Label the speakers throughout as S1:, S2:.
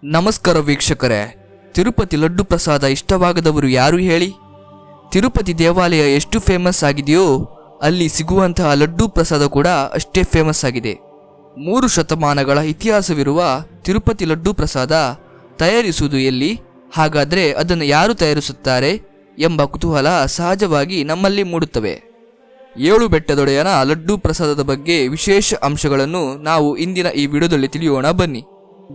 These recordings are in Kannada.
S1: ನಮಸ್ಕಾರ ವೀಕ್ಷಕರೇ, ತಿರುಪತಿ ಲಡ್ಡು ಪ್ರಸಾದ ಇಷ್ಟವಾಗದವರು ಯಾರು ಹೇಳಿ? ತಿರುಪತಿ ದೇವಾಲಯ ಎಷ್ಟು ಫೇಮಸ್ ಆಗಿದೆಯೋ ಅಲ್ಲಿ ಸಿಗುವಂತಹ ಲಡ್ಡು ಪ್ರಸಾದ ಕೂಡ ಅಷ್ಟೇ ಫೇಮಸ್ ಆಗಿದೆ. 3 ಶತಮಾನಗಳ ಇತಿಹಾಸವಿರುವ ತಿರುಪತಿ ಲಡ್ಡು ಪ್ರಸಾದ ತಯಾರಿಸುವುದು ಎಲ್ಲಿ? ಹಾಗಾದರೆ ಅದನ್ನು ಯಾರು ತಯಾರಿಸುತ್ತಾರೆ ಎಂಬ ಕುತೂಹಲ ಸಹಜವಾಗಿ ನಮ್ಮಲ್ಲಿ ಮೂಡುತ್ತವೆ. 7 ಬೆಟ್ಟದೊಡೆಯನ ಲಡ್ಡು ಪ್ರಸಾದದ ಬಗ್ಗೆ ವಿಶೇಷ ಅಂಶಗಳನ್ನು ನಾವು ಇಂದಿನ ಈ ವಿಡಿಯೋದಲ್ಲಿ ತಿಳಿಯೋಣ ಬನ್ನಿ.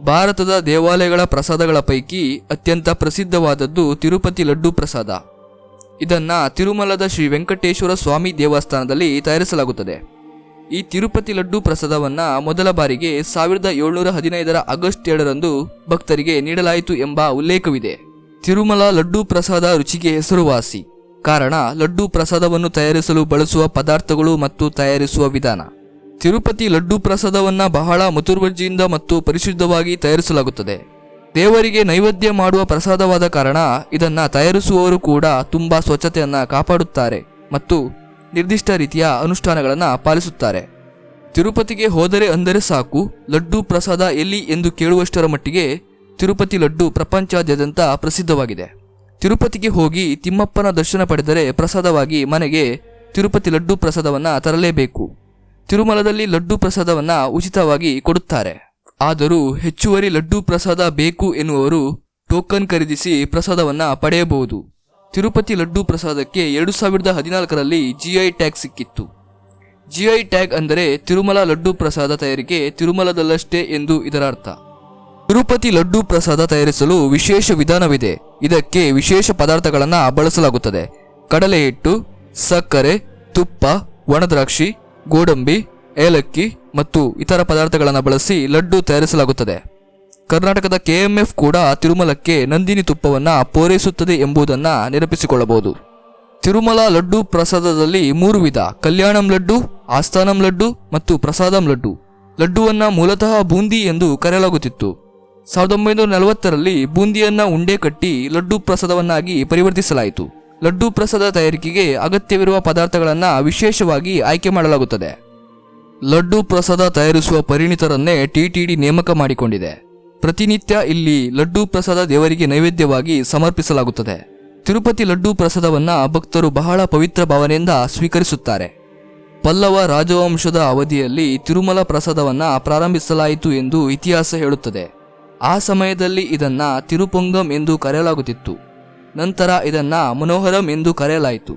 S1: ಭಾರತದ ದೇವಾಲಯಗಳ ಪ್ರಸಾದಗಳ ಪೈಕಿ ಅತ್ಯಂತ ಪ್ರಸಿದ್ಧವಾದದ್ದು ತಿರುಪತಿ ಲಡ್ಡು ಪ್ರಸಾದ. ಇದನ್ನ ತಿರುಮಲದ ಶ್ರೀ ವೆಂಕಟೇಶ್ವರ ಸ್ವಾಮಿ ದೇವಸ್ಥಾನದಲ್ಲಿ ತಯಾರಿಸಲಾಗುತ್ತದೆ. ಈ ತಿರುಪತಿ ಲಡ್ಡು ಪ್ರಸಾದವನ್ನ ಮೊದಲ ಬಾರಿಗೆ 1715 ಆಗಸ್ಟ್ 7ರಂದು ಭಕ್ತರಿಗೆ ನೀಡಲಾಯಿತು ಎಂಬ ಉಲ್ಲೇಖವಿದೆ. ತಿರುಮಲ ಲಡ್ಡು ಪ್ರಸಾದ ರುಚಿಗೆ ಹೆಸರುವಾಸಿ. ಕಾರಣ ಲಡ್ಡು ಪ್ರಸಾದವನ್ನು ತಯಾರಿಸಲು ಬಳಸುವ ಪದಾರ್ಥಗಳು ಮತ್ತು ತಯಾರಿಸುವ ವಿಧಾನ. ತಿರುಪತಿ ಲಡ್ಡು ಪ್ರಸಾದವನ್ನ ಬಹಳ ಮುತುವರ್ಜಿಯಿಂದ ಮತ್ತು ಪರಿಶುದ್ಧವಾಗಿ ತಯಾರಿಸಲಾಗುತ್ತದೆ. ದೇವರಿಗೆ ನೈವೇದ್ಯ ಮಾಡುವ ಪ್ರಸಾದವಾದ ಕಾರಣ ಇದನ್ನ ತಯಾರಿಸುವವರು ಕೂಡ ತುಂಬಾ ಸ್ವಚ್ಛತೆಯನ್ನ ಕಾಪಾಡುತ್ತಾರೆ ಮತ್ತು ನಿರ್ದಿಷ್ಟ ರೀತಿಯ ಅನುಷ್ಠಾನಗಳನ್ನು ಪಾಲಿಸುತ್ತಾರೆ. ತಿರುಪತಿಗೆ ಹೋದರೆ ಅಂದರೆ ಸಾಕು, ಲಡ್ಡು ಪ್ರಸಾದ ಎಲ್ಲಿ ಎಂದು ಕೇಳುವಷ್ಟರ ಮಟ್ಟಿಗೆ ತಿರುಪತಿ ಲಡ್ಡು ಪ್ರಪಂಚಾದ್ಯಂತ ಪ್ರಸಿದ್ಧವಾಗಿದೆ. ತಿರುಪತಿಗೆ ಹೋಗಿ ತಿಮ್ಮಪ್ಪನ ದರ್ಶನ ಪಡೆದರೆ ಪ್ರಸಾದವಾಗಿ ಮನೆಗೆ ತಿರುಪತಿ ಲಡ್ಡು ಪ್ರಸಾದವನ್ನ ತರಲೇಬೇಕು. ತಿರುಮಲದಲ್ಲಿ ಲಡ್ಡು ಪ್ರಸಾದವನ್ನ ಉಚಿತವಾಗಿ ಕೊಡುತ್ತಾರೆ. ಆದರೂ ಹೆಚ್ಚುವರಿ ಲಡ್ಡು ಪ್ರಸಾದ ಬೇಕು ಎನ್ನುವರು ಟೋಕನ್ ಖರೀದಿಸಿ ಪ್ರಸಾದವನ್ನ ಪಡೆಯಬಹುದು. ತಿರುಪತಿ ಲಡ್ಡು ಪ್ರಸಾದಕ್ಕೆ 2014ರಲ್ಲಿ GI ಟ್ಯಾಗ್ ಸಿಕ್ಕಿತ್ತು. GI ಟ್ಯಾಗ್ ಅಂದರೆ ತಿರುಮಲ ಲಡ್ಡು ಪ್ರಸಾದ ತಯಾರಿಕೆ ತಿರುಮಲದಲ್ಲಷ್ಟೇ ಎಂದು ಇದರ ಅರ್ಥ. ತಿರುಪತಿ ಲಡ್ಡು ಪ್ರಸಾದ ತಯಾರಿಸಲು ವಿಶೇಷ ವಿಧಾನವಿದೆ. ಇದಕ್ಕೆ ವಿಶೇಷ ಪದಾರ್ಥಗಳನ್ನು ಬಳಸಲಾಗುತ್ತದೆ. ಕಡಲೆ ಹಿಟ್ಟು, ಸಕ್ಕರೆ, ತುಪ್ಪ, ಒಣದ್ರಾಕ್ಷಿ, ಗೋಡಂಬಿ, ಏಲಕ್ಕಿ ಮತ್ತು ಇತರ ಪದಾರ್ಥಗಳನ್ನು ಬಳಸಿ ಲಡ್ಡು ತಯಾರಿಸಲಾಗುತ್ತದೆ. ಕರ್ನಾಟಕದ KMF ಕೂಡ ತಿರುಮಲಕ್ಕೆ ನಂದಿನಿ ತುಪ್ಪವನ್ನು ಪೂರೈಸುತ್ತದೆ ಎಂಬುದನ್ನು ನೆನಪಿಸಿಕೊಳ್ಳಬಹುದು. ತಿರುಮಲ ಲಡ್ಡು ಪ್ರಸಾದದಲ್ಲಿ 3 ವಿಧ: ಕಲ್ಯಾಣಂ ಲಡ್ಡು, ಆಸ್ಥಾನಂ ಲಡ್ಡು ಮತ್ತು ಪ್ರಸಾದಂ ಲಡ್ಡು. ಲಡ್ಡುವನ್ನ ಮೂಲತಃ ಬೂಂದಿ ಎಂದು ಕರೆಯಲಾಗುತ್ತಿತ್ತು. 1940ರಲ್ಲಿ ಬೂಂದಿಯನ್ನ ಉಂಡೆ ಕಟ್ಟಿ ಲಡ್ಡು ಪ್ರಸಾದವನ್ನಾಗಿ ಪರಿವರ್ತಿಸಲಾಯಿತು. ಲಡ್ಡು ಪ್ರಸಾದ ತಯಾರಿಕೆಗೆ ಅಗತ್ಯವಿರುವ ಪದಾರ್ಥಗಳನ್ನು ವಿಶೇಷವಾಗಿ ಆಯ್ಕೆ ಮಾಡಲಾಗುತ್ತದೆ. ಲಡ್ಡು ಪ್ರಸಾದ ತಯಾರಿಸುವ ಪರಿಣಿತರನ್ನೇ TTD ನೇಮಕ ಮಾಡಿಕೊಂಡಿದೆ. ಪ್ರತಿನಿತ್ಯ ಇಲ್ಲಿ ಲಡ್ಡು ಪ್ರಸಾದ ದೇವರಿಗೆ ನೈವೇದ್ಯವಾಗಿ ಸಮರ್ಪಿಸಲಾಗುತ್ತದೆ. ತಿರುಪತಿ ಲಡ್ಡು ಪ್ರಸಾದವನ್ನ ಭಕ್ತರು ಬಹಳ ಪವಿತ್ರ ಭಾವನೆಯಿಂದ ಸ್ವೀಕರಿಸುತ್ತಾರೆ. ಪಲ್ಲವ ರಾಜವಂಶದ ಅವಧಿಯಲ್ಲಿ ತಿರುಮಲ ಪ್ರಸಾದವನ್ನ ಪ್ರಾರಂಭಿಸಲಾಯಿತು ಎಂದು ಇತಿಹಾಸ ಹೇಳುತ್ತದೆ. ಆ ಸಮಯದಲ್ಲಿ ಇದನ್ನ ತಿರುಪೊಂಗಂ ಎಂದು ಕರೆಯಲಾಗುತ್ತಿತ್ತು. ನಂತರ ಇದನ್ನ ಮನೋಹರಂ ಎಂದು ಕರೆಯಲಾಯಿತು.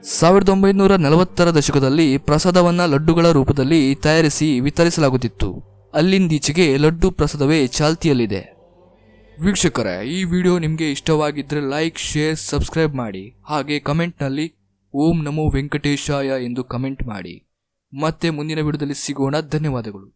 S1: 1940ರ ದಶಕದಲ್ಲಿ ಪ್ರಸಾದವನ್ನ ಲಡ್ಡುಗಳ ರೂಪದಲ್ಲಿ ತಯಾರಿಸಿ ವಿತರಿಸಲಾಗುತ್ತಿತ್ತು. ಅಲ್ಲಿಂದೀಚೆಗೆ ಲಡ್ಡು ಪ್ರಸಾದವೇ ಚಾಲ್ತಿಯಲ್ಲಿದೆ. ವೀಕ್ಷಕರೇ, ಈ ವಿಡಿಯೋ ನಿಮಗೆ ಇಷ್ಟವಾಗಿದ್ದರೆ ಲೈಕ್, ಶೇರ್, ಸಬ್ಸ್ಕ್ರೈಬ್ ಮಾಡಿ. ಹಾಗೆ ಕಮೆಂಟ್ನಲ್ಲಿ ಓಂ ನಮೋ ವೆಂಕಟೇಶಾಯ ಎಂದು ಕಮೆಂಟ್ ಮಾಡಿ. ಮತ್ತೆ ಮುಂದಿನ ವಿಡಿಯೋದಲ್ಲಿ ಸಿಗೋಣ. ಧನ್ಯವಾದಗಳು.